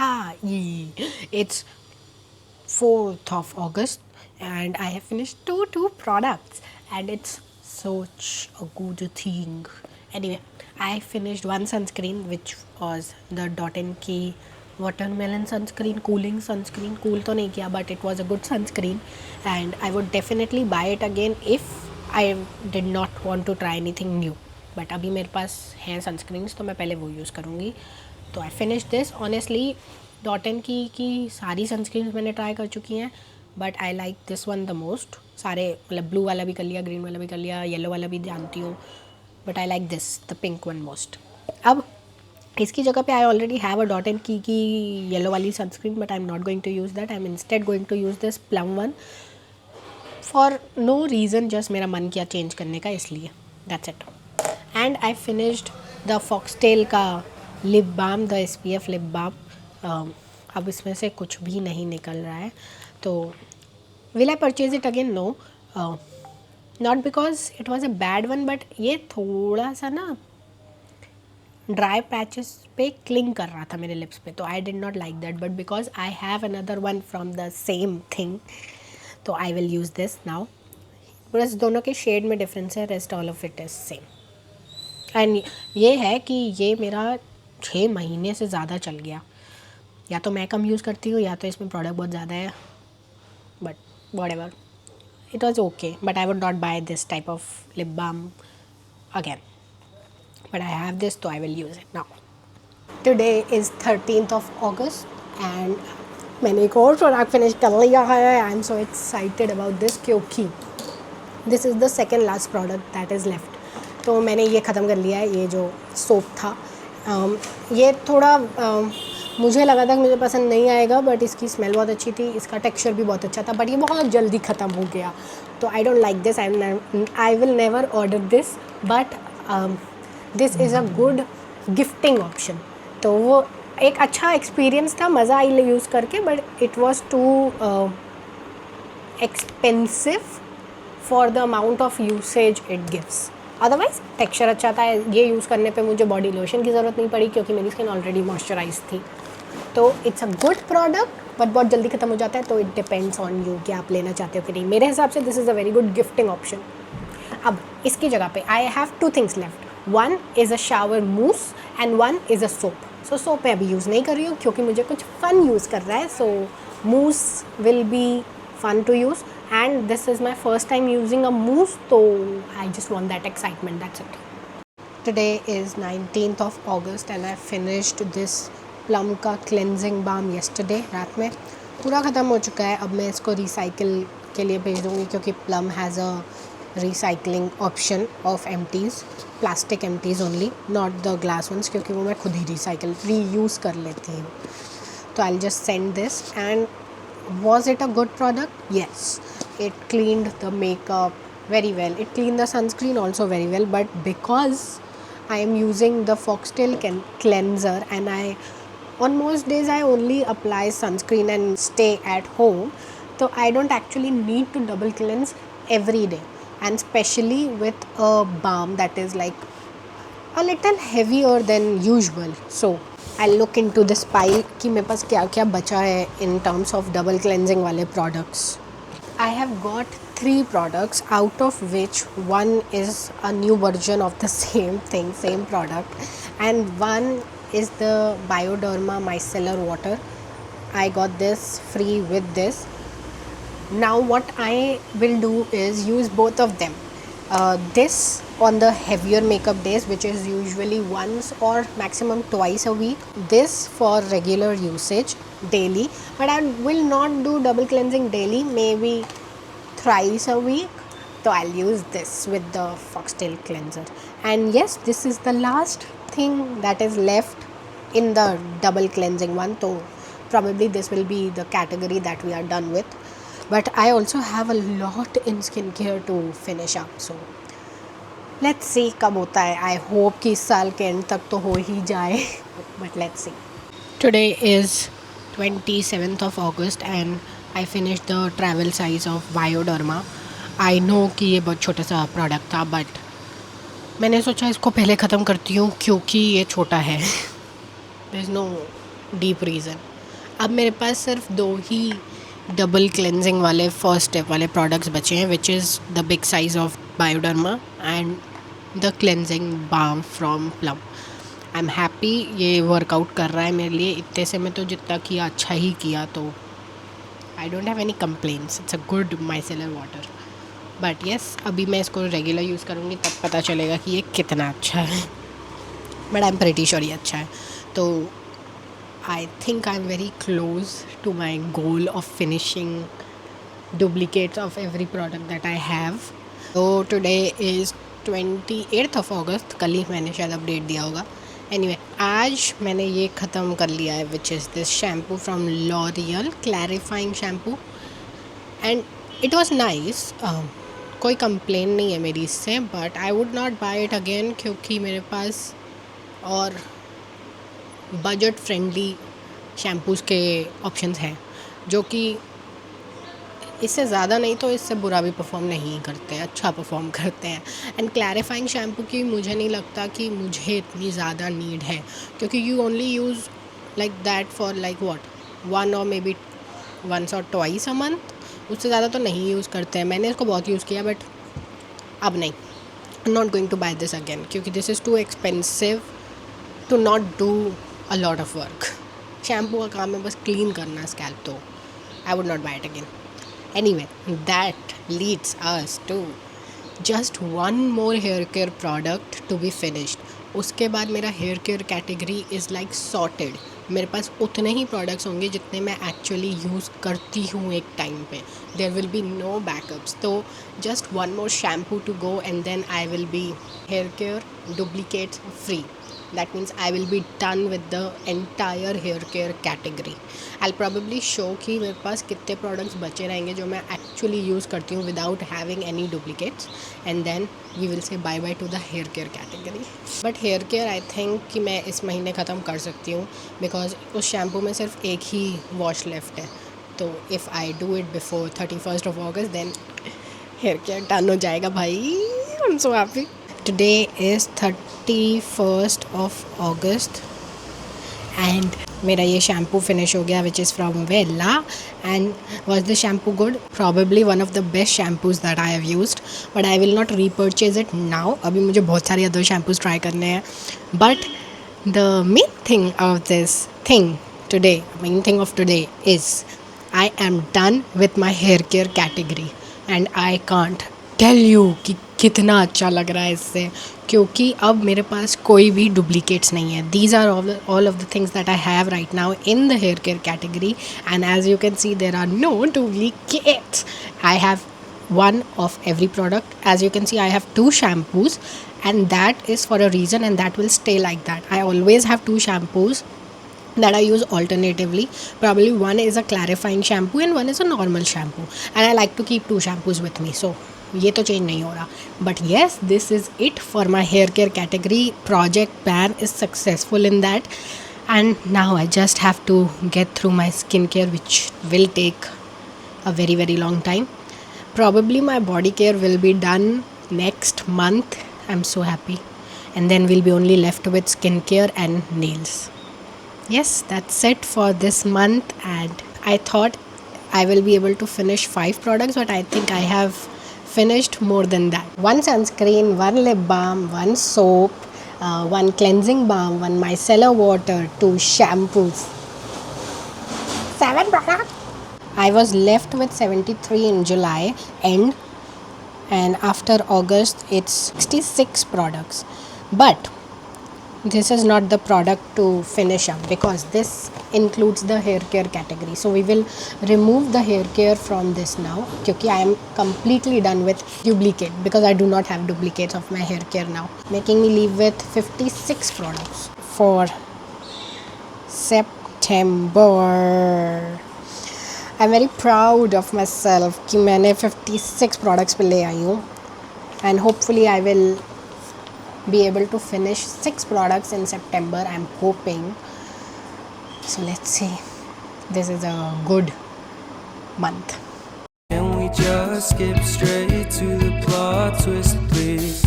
It's 4th of August and I have finished two products and it's such a good thing. Anyway, I finished one sunscreen which was the Dot & Key watermelon sunscreen, cooling sunscreen. Cool तो नहीं किया but it was a good sunscreen and I would definitely buy it again if I did not want to try anything new. But अभी मेरे पास हैं sunscreens तो मैं पहले वो यूज़ करूँगी. तो I finish this. Honestly dot and की सारी सनस्क्रीन्स मैंने ट्राई कर चुकी हैं but I like this one the most. सारे मतलब ब्लू वाला भी कर लिया, ग्रीन वाला भी कर लिया, येलो वाला भी जानती हूँ but I like this the pink one most. अब इसकी जगह पे I already have a Dot and Key yellow वाली sunscreen but I am not going to use that. I am instead going to use this plum one for no reason, just मेरा मन किया change करने का इसलिए. That's it. And I finished the Foxtale का lip balm, the SPF lip balm. अब इसमें से कुछ भी नहीं निकल रहा है तो will I purchase it again? No, not because it was a bad one but ये थोड़ा सा ना ड्राई पैचेस पे क्लिंग कर रहा था मेरे लिप्स पे तो I did not like that. But because I have another one from the same thing तो I will use this now. बस दोनों के शेड में डिफरेंस है, rest all of it is same. And ये है कि ये मेरा 6 महीने से ज़्यादा चल गया. या तो मैं कम यूज़ करती हूँ या तो इसमें प्रोडक्ट बहुत ज़्यादा है but whatever, it was okay. But I would not buy this type of lip balm again but I have this तो I will use it now. Today is 13th of August and मैंने एक और product finish कर लिया है. I am so excited about this क्योंकि this is the second last product that is left. तो मैंने ये ख़त्म कर लिया है, ये जो सोप था. ये थोड़ा मुझे लगा था कि मुझे पसंद नहीं आएगा बट इसकी स्मेल बहुत अच्छी थी, इसका टेक्सचर भी बहुत अच्छा था बट ये बहुत जल्दी ख़त्म हो गया तो I don't like this. I will never order this but this is a good gifting option. तो वो एक अच्छा एक्सपीरियंस था, मज़ा आई यूज़ करके but it was too expensive for the amount of usage it gives. Otherwise texture अच्छा था. ये यूज़ करने पे मुझे बॉडी लोशन की ज़रूरत नहीं पड़ी क्योंकि मेरी स्किन ऑलरेडी मॉइस्चराइज थी. तो it's a good product but बहुत जल्दी ख़त्म हो जाता है तो इट डिपेंड्स ऑन यू कि आप लेना चाहते हो कि नहीं. मेरे हिसाब से this is a very good gifting option. अब इसकी जगह पे I have 2 things left. One is a shower mousse and one is a soap. So soap मैं अभी यूज़ नहीं कर रही हूँ क्योंकि मुझे कुछ फ़न यूज़ कर रहा है. So mousse will be fun to use and this is my first time using a mousse so I just want that excitement, that's it. Today is 19th of August and I finished this plum का cleansing balm yesterday रात में. पूरा ख़त्म हो चुका है. अब मैं इसको रिसाइकिल के लिए भेज दूँगी क्योंकि plum has a recycling option of empties, plastic empties only, not the glass ones क्योंकि वो मैं खुद ही reuse कर लेती हूँ. तो I'll just send this. And was it a good product? Yes, it cleaned the makeup very well, it cleaned the sunscreen also very well but because I am using the Foxtail cleanser and on most days I only apply sunscreen and stay at home so I don't actually need to double cleanse every day and especially with a balm that is like a little heavier than usual. So I'll look into this pile कि मेरे पास क्या क्या बचा है in terms of double cleansing वाले products. I have got 3 products out of which one is a new version of the same thing, same product and one is the Bioderma micellar water. I got this free with this. Now what I will do is use both of them. This on the heavier makeup days which is usually once or maximum twice a week. This for regular usage daily but I will not do double cleansing daily, maybe thrice a week. So I'll use this with the Foxtail cleanser. And yes, this is the last thing that is left in the double cleansing one. So probably this will be the category that we are done with. But I also have a lot in skincare to finish up. So let's see कब होता है. I hope कि इस साल के and तक तो हो ही जाए. But let's see. Today is 27th of August and I finished the travel size of Bioderma. I know कि ये बहुत छोटा सा प्रोडक्ट था बट मैंने सोचा इसको पहले ख़त्म करती हूँ क्योंकि ये छोटा है. There is no deep reason. अब मेरे पास सिर्फ 2 ही डबल क्लेंजिंग वाले फर्स्ट स्टेप वाले प्रोडक्ट्स बचे हैं, which is the big size of Bioderma and the cleansing balm from Plum. I am happy, ये वर्कआउट कर रहा है मेरे लिए। इतने से मैं तो जितना किया अच्छा ही किया, तो I don't have any complaints. It's a good micellar water. But yes, अभी मैं इसको रेगुलर यूज़ करूँगी तब पता चलेगा कि ये कितना अच्छा है, but I am pretty sure ये अच्छा है। तो I think I'm very close to my goal of finishing duplicates of every product that I have. So today is 28th of August, कल ही मैंने शायद अपडेट दिया होगा। Anyway, आज मैंने ये ख़त्म कर लिया है, which is this shampoo from L'Oreal clarifying shampoo and it was nice. कोई कंप्लेन नहीं है मेरी इससे, but I would not buy it again क्योंकि मेरे पास और बजट फ्रेंडली शैम्पूज़ के ऑप्शंस हैं जो कि इससे ज़्यादा नहीं तो इससे बुरा भी परफॉर्म नहीं करते हैं, अच्छा परफॉर्म करते हैं। एंड क्लैरिफाइंग शैम्पू की मुझे नहीं लगता कि मुझे इतनी ज़्यादा नीड है, क्योंकि you only use like that for like what 1 और मे बी 1 और 2 अ मंथ, उससे ज़्यादा तो नहीं यूज़ करते हैं। मैंने इसको बहुत यूज़ किया, बट अब नहीं, not going to buy this again क्योंकि this is too expensive to not do a lot of work. Shampoo का काम है बस क्लीन करना स्कैल्प, तो I would not buy it again. Anyway, that leads us to just 1 more hair care product to be finished. उसके बाद मेरा hair care category is like sorted. मेरे पास उतने ही प्रोडक्ट्स होंगे जितने मैं एक्चुअली यूज़ करती हूँ एक टाइम पे। There will be no backups. तो just 1 more shampoo to go and then I will be hair care duplicates free. That means I will be done with the entire hair care category. I'll probably show कि मेरे पास कितने products बचे रहेंगे जो मैं actually use करती हूँ without having any duplicates, and then we will say bye bye to the hair care category. But hair care I think कि मैं इस महीने ख़त्म कर सकती हूँ because उस शैम्पू में सिर्फ एक ही वॉश लेफ्ट है। तो if I do it before 31st of August then hair care done हो जाएगा भाई। I'm so happy. Today is 31st of August and मेरा ये शैम्पू फिनिश हो गया, which is from Vella. And was the shampoo good? Probably one of the best shampoos that I have used, but I will not repurchase it now. अभी मुझे बहुत सारे other shampoos try करने हैं, but the main thing of this thing today, main thing of today is I am done with my hair care category and I can't tell you कि कितना अच्छा लग रहा है इससे, क्योंकि अब मेरे पास कोई भी डुप्लीकेट्स नहीं है। These are all of the things that I have right now in the hair care category and as you can see there are no duplicates. I have 1 of every product. As you can see, I have 2 shampoos and that is for a reason and that will stay like that. I always have 2 shampoos that I use alternatively. Probably one is a clarifying shampoo and one is a normal shampoo, and I like to keep 2 shampoos with me, so ये तो change नहीं हो रहा. But yes, this is it for my hair care category. Project plan is successful in that and now I just have to get through my skin care which will take a very very long time. Probably my body care will be done next month. I'm so happy. And then we'll be only left with skincare and nails. Yes, that's it for this month. And I thought I will be able to finish 5 products, but I think I have finished more than that. 1 sunscreen, 1 lip balm, 1 soap, 1 cleansing balm, 1 micellar water, 2 shampoos. 7 products. I was left with 73 in July end, and after August it's 66 products. But this is not the product to finish up because this includes the hair care category. So we will remove the hair care from this now because I am completely done with duplicate because I do not have duplicates of my hair care now, making me leave with 56 products for September. I'm very proud of myself कि मैंने 56 products पे ले आई हूँ, and hopefully I will be able to finish 6 products in September. I'm hoping. So let's see. This is a good month. Can we just skip straight to the plot twist, please?